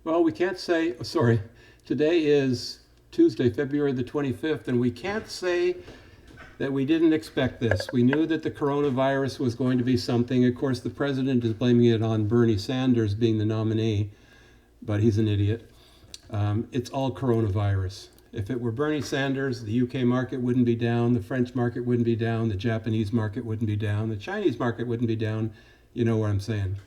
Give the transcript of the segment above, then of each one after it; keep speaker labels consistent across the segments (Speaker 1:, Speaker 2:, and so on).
Speaker 1: Well, we can't say, sorry, today is Tuesday, February the 25th, and we can't say that we didn't expect this. We knew that the coronavirus was going to be something. Of course, the president is blaming it on Bernie Sanders being the nominee, but he's an idiot. It's all coronavirus. If it were Bernie Sanders, the UK market wouldn't be down, the French market wouldn't be down, the Japanese market wouldn't be down, the Chinese market wouldn't be down. You know what I'm saying.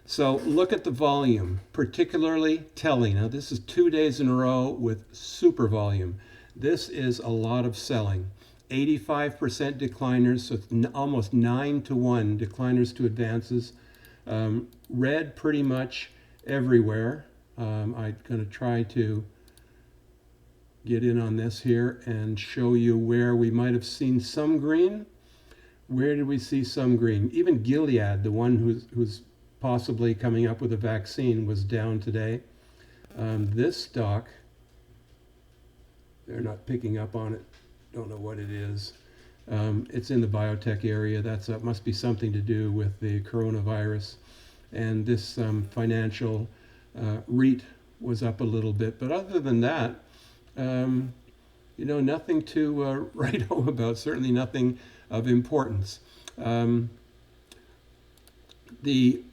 Speaker 1: So look at the volume, particularly telling. Now this is 2 days in a row with super volume. This is a lot of selling. 85% decliners, so it's almost 9-to-1 decliners to advances. Red pretty much everywhere. I'm going to try to get in on this here and show you where we might have seen some green. Where did we see some green? Even Gilead, the one who's possibly coming up with a vaccine, was down today. This stock, they're not picking up on it. Don't know what it is. It's in the biotech area. That must be something to do with the coronavirus. And this financial REIT was up a little bit. But other than that, nothing to write home about. Certainly nothing of importance. The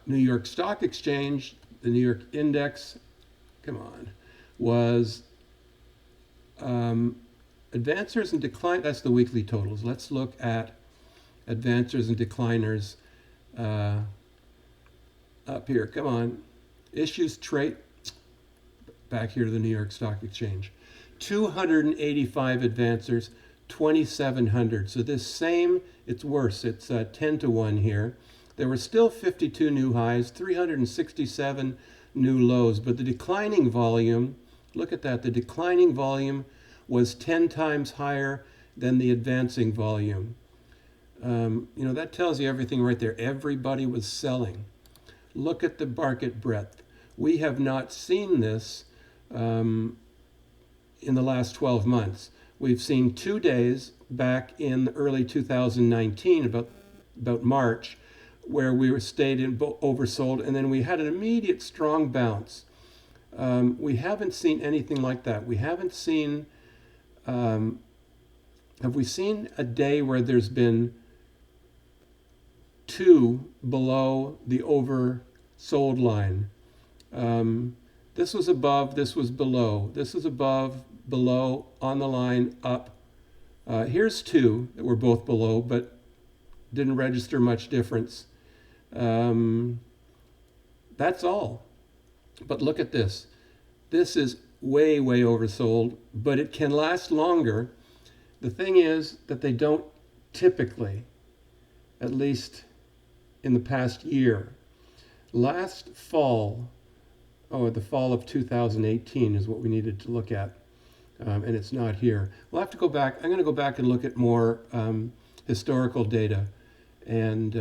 Speaker 1: New York Stock Exchange, the New York Index, was advancers and decline. That's the weekly totals. Let's look at advancers and decliners up here. Come on. Issues, trade, back here to the New York Stock Exchange. 285 advancers, 2,700. So this same, it's worse. It's 10-to-1 here. There were still 52 new highs, 367 new lows, but the declining volume, look at that, the declining volume was 10 times higher than the advancing volume. That tells you everything right there. Everybody was selling. Look at the market breadth. We have not seen this in the last 12 months. We've seen 2 days back in early 2019, about March, where we stayed in oversold, and then we had an immediate strong bounce. We haven't seen anything like that. We haven't seen, have we seen a day where there's been 2 below the oversold line? This was above, this was below. This is above, below, on the line, up. Here's 2 that were both below, but didn't register much difference. That's all. But look at this. This is way, way oversold, but it can last longer. The thing is that they don't typically, at least in the past year. Last fall, the fall of 2018 is what we needed to look at, and it's not here. We'll have to go back. I'm going to go back and look at more historical data and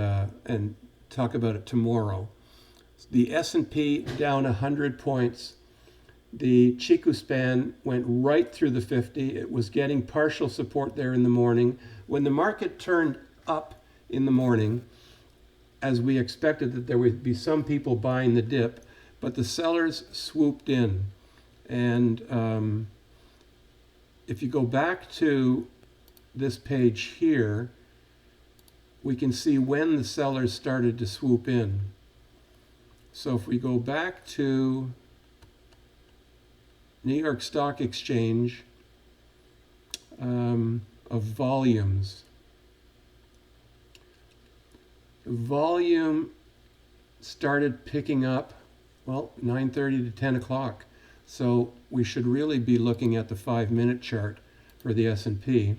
Speaker 1: talk about it tomorrow. The S&P down 100 points. The Chiku span went right through the 50. It was getting partial support there in the morning. When the market turned up in the morning, as we expected that there would be some people buying the dip, but the sellers swooped in. And if you go back to this page here, we can see when the sellers started to swoop in. So if we go back to New York Stock Exchange of volumes, the volume started picking up, 9:30 to 10 o'clock. So we should really be looking at the 5-minute chart for the S&P.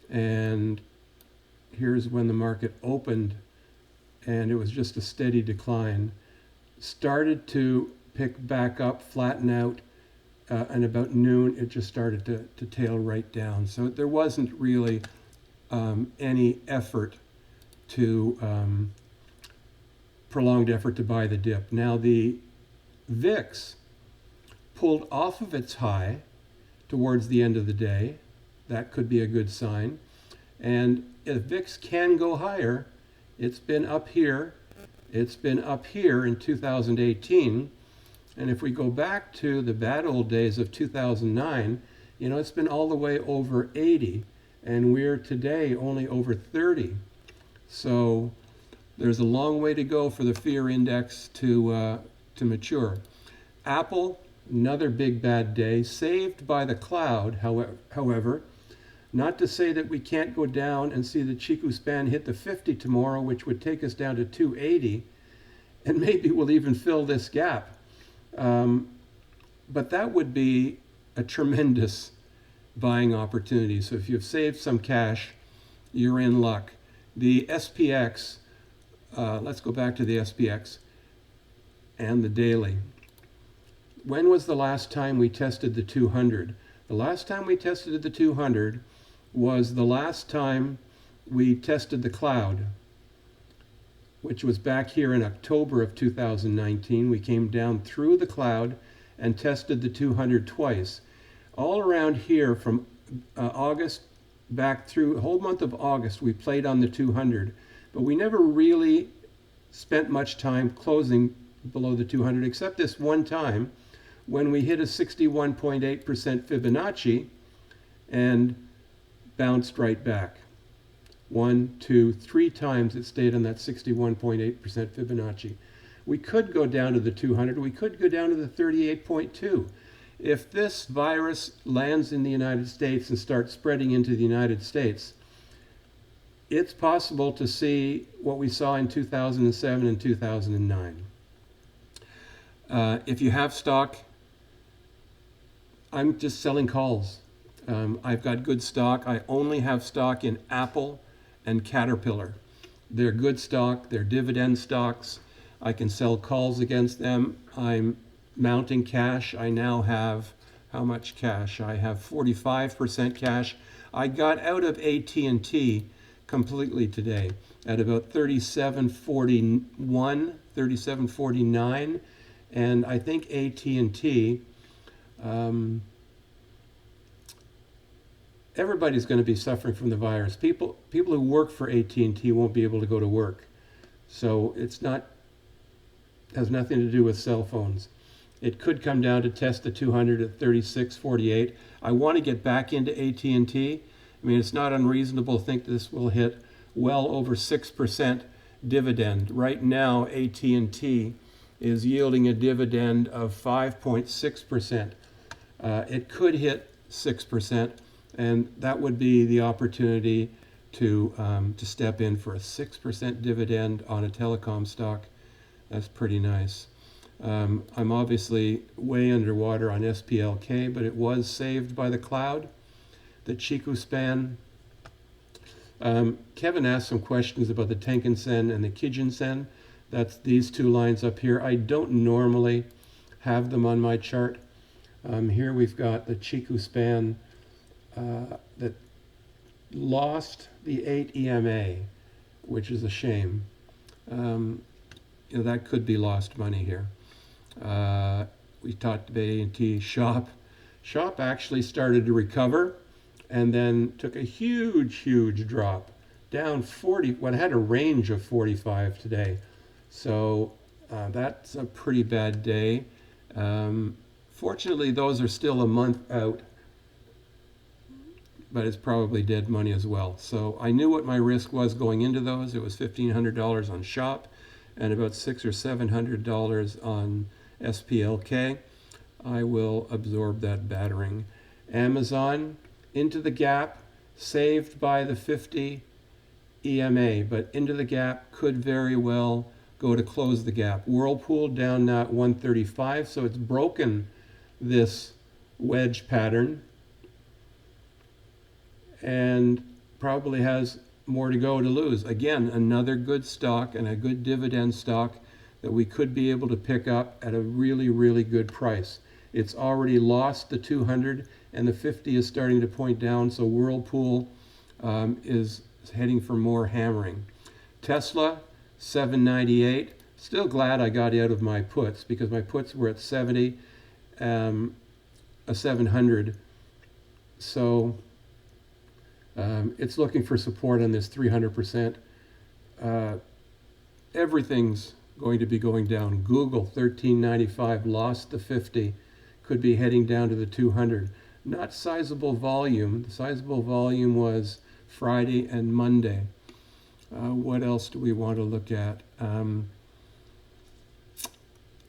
Speaker 1: And here's when the market opened, and it was just a steady decline. Started to pick back up, flatten out, and about noon it just started to tail right down. So there wasn't really any effort to prolonged effort to buy the dip. Now the VIX pulled off of its high towards the end of the day. That could be a good sign. And if VIX can go higher, it's been up here. It's been up here in 2018. And if we go back to the bad old days of 2009, it's been all the way over 80, and we're today only over 30. So there's a long way to go for the fear index to mature. Apple, another big bad day, saved by the cloud, however. Not to say that we can't go down and see the Chiku span hit the 50 tomorrow, which would take us down to 280, and maybe we'll even fill this gap. But that would be a tremendous buying opportunity. So if you've saved some cash, you're in luck. The SPX, let's go back to the SPX and the daily. When was the last time we tested the 200? The last time we tested the 200 was the last time we tested the cloud, which was back here in October of 2019. We came down through the cloud and tested the 200 twice. All around here from August back through the whole month of August, we played on the 200, but we never really spent much time closing below the 200, except this one time when we hit a 61.8% Fibonacci and bounced right back. 1, 2, 3 times it stayed on that 61.8% Fibonacci. We could go down to the 200. We could go down to the 38.2. If this virus lands in the United States and starts spreading into the United States, it's possible to see what we saw in 2007 and 2009. If you have stock, I'm just selling calls. I've got good stock. I only have stock in Apple and Caterpillar. They're good stock. They're dividend stocks. I can sell calls against them. I'm mounting cash. I now have, how much cash? I have 45% cash. I got out of AT&T completely today at about 37.41, 37.49, and I think AT&T, everybody's going to be suffering from the virus. People who work for AT&T won't be able to go to work. So has nothing to do with cell phones. It could come down to test the 200 at 36.48. I want to get back into AT&T. I mean, it's not unreasonable to think this will hit well over 6% dividend. Right now, AT&T is yielding a dividend of 5.6%. It could hit 6%, and that would be the opportunity to step in for a 6% dividend on a telecom stock. That's pretty nice. I'm obviously way underwater on SPLK, but it was saved by the cloud. The Chiku span. Kevin asked some questions about the Tenkan-sen and the Kijun-sen. That's these two lines up here. I don't normally have them on my chart. Here we've got the Chiku span that lost the 8 EMA, which is a shame. That could be lost money here. We talked about A&T. Shop actually started to recover and then took a huge drop down 40. Well, it had a range of 45 today, so that's a pretty bad day. Fortunately, those are still a month out, but it's probably dead money as well. So I knew what my risk was going into those. It was $1,500 on Shop and about $600 or $700 on SPLK. I will absorb that battering. Amazon into the gap, saved by the 50 EMA, but into the gap could very well go to close the gap. Whirlpool down now at 135, so it's broken this wedge pattern and probably has more to go to lose. Again, another good stock and a good dividend stock that we could be able to pick up at a really good price. It's already lost the 200 and the 50 is starting to point down, so Whirlpool is heading for more hammering. Tesla, 798. Still glad I got out of my puts because my puts were at 70, a 700. So it's looking for support on this 300%. Everything's going to be going down. Google 1395, lost the 50, could be heading down to the 200. Not sizable volume. The sizable volume was Friday and Monday. What else do we want to look at?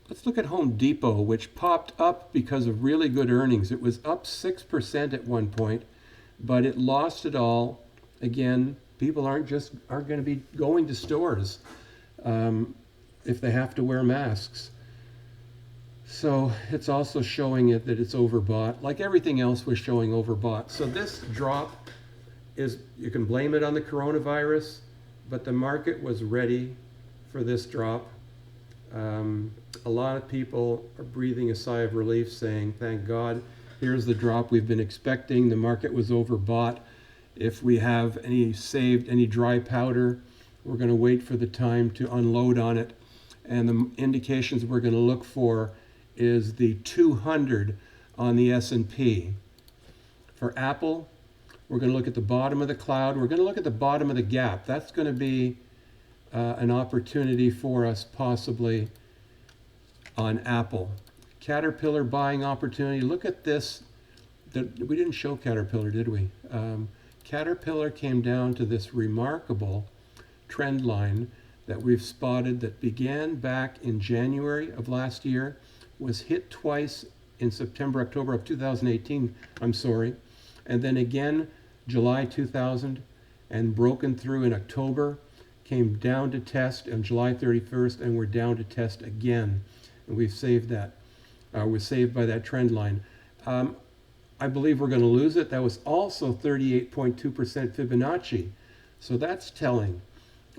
Speaker 1: Let's look at Home Depot, which popped up because of really good earnings. It was up 6% at one point, but it lost it all. Again, people aren't going to be going to stores if they have to wear masks. So it's also showing it that it's overbought. Like everything else was showing overbought. So this drop is, you can blame it on the coronavirus, but the market was ready for this drop. A lot of people are breathing a sigh of relief saying, thank God, here's the drop we've been expecting. The market was overbought. If we have any dry powder, we're going to wait for the time to unload on it. And the indications we're going to look for is the 200 on the S&P. For Apple, we're going to look at the bottom of the cloud. We're going to look at the bottom of the gap. That's going to be an opportunity for us possibly on Apple. Caterpillar buying opportunity. Look at this. We didn't show Caterpillar, did we? Caterpillar came down to this remarkable trend line that we've spotted that began back in January of last year, was hit twice in September, October of 2018, and then again July 2000, and broken through in October, came down to test on July 31st, and we're down to test again. And we've saved that. We're saved by that trend line. I believe we're going to lose it. That was also 38.2% Fibonacci. So that's telling.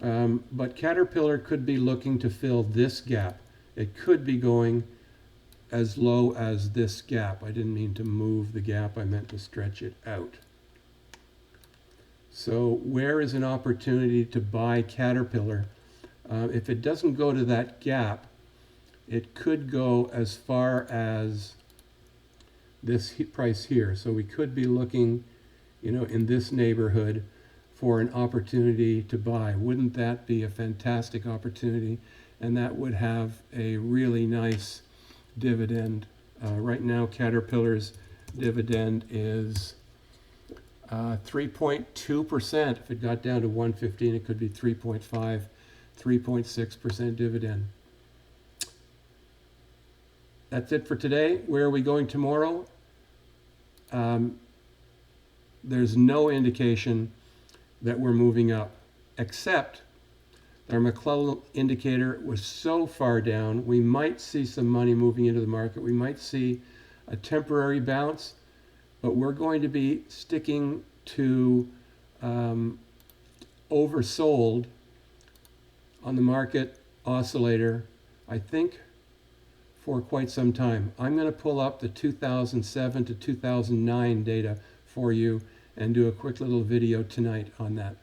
Speaker 1: But Caterpillar could be looking to fill this gap. It could be going as low as this gap. I didn't mean to move the gap. I meant to stretch it out. So where is an opportunity to buy Caterpillar? If it doesn't go to that gap, it could go as far as this price here. So we could be looking, in this neighborhood for an opportunity to buy. Wouldn't that be a fantastic opportunity? And that would have a really nice dividend. Right now, Caterpillar's dividend is 3.2%. If it got down to 115, it could be 3.5, 3.6% dividend. That's it for today. Where are we going tomorrow? There's no indication that we're moving up, except our McClellan indicator was so far down, we might see some money moving into the market. We might see a temporary bounce, but we're going to be sticking to oversold on the market oscillator, I think, for quite some time. I'm going to pull up the 2007 to 2009 data for you and do a quick little video tonight on that.